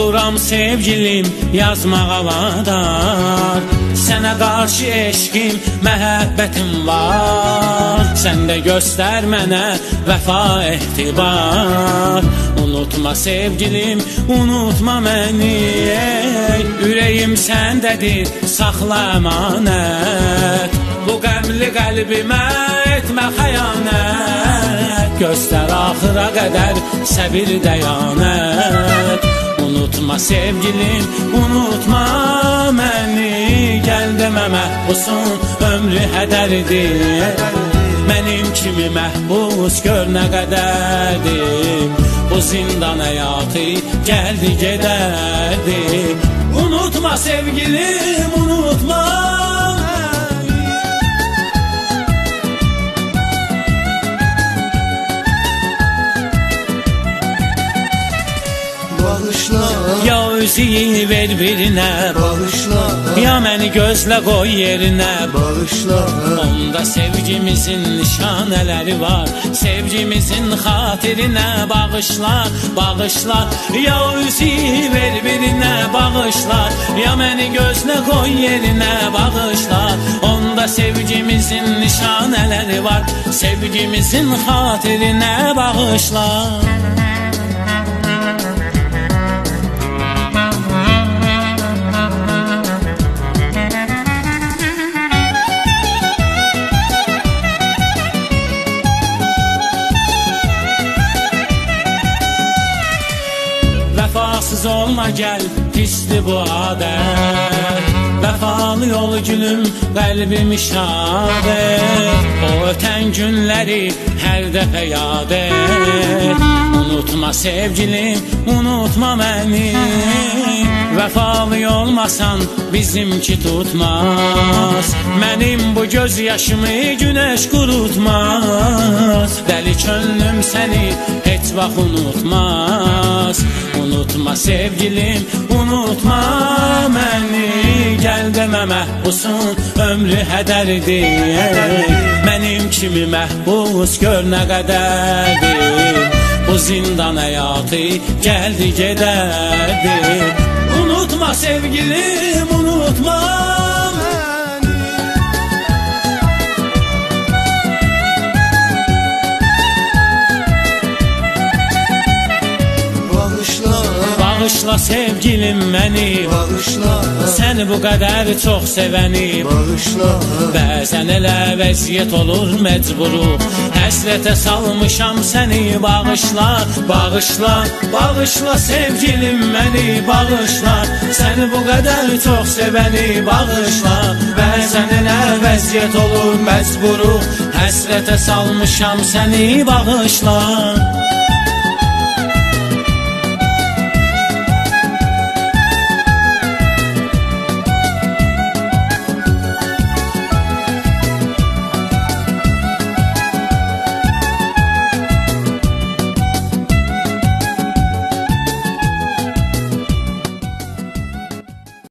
Oluram sevgilim yazmağa vadar, sənə qarşı eşqim, məhəbbətim var. Sən də göstər mənə vəfa ehtibar. Unutma sevgilim, unutma məni, ürəyim səndədir, saxla əmanət. Bu qəmli qəlbimə etmə xəyanət, göstər axıra qədər səbir dəyanət. Unutma sevgilim, unutma məni, gəl demə məhbusun ömrü hədərdir. Mənim kimi məhbus gör nə qədərdir, bu zindan həyatı gəldi gedərdi. Unutma sevgilim, unutma bağışla, ya özü ver birinə, bağışla, ya məni gözlə qoy yerinə. bağışla, Onda sevgimizin nişanələri var, sevgimizin xatirinə. Bağışla, bağışla, ya özü ver birinə, bağışla, ya məni gözlə qoy yerinə. Bağışla, onda sevgimizin nişanələri var, sevgimizin xatirinə. Bağışla. Vəfasız olma gəl, pisdir bu adət. Vəfalı yol gülüm, qəlbimi şad et. O ötən günləri hər dəfə yad et. Unutma sevgilim, unutma məni, vəfalı olmasan bizimki tutmaz. Mənim bu göz yaşımı günəş qurutmaz. Dəli könlüm səni heç vaxt unutmaz. Unutma sevgilim, unutma məni, gəl demə məhbusun ömrü hədərdir. Mənim kimi məhbus gör nə qədərdir, bu zindan həyatı gəldi gedərdi. Unutma sevgilim, unutma bağışla sevgilim məni, bağışla, səni bu qədər çox sevəni. bağışla, Bəzən elə vəziyyət olur məcburuq, həsrətə salmışam səni. Bağışla, bağışla, bağışla sevgilim məni, bağışla, səni bu qədər çox sevəni. Bağışla, bəzən elə vəziyyət olur məcburuq, həsrətə salmışam səni. Bağışla.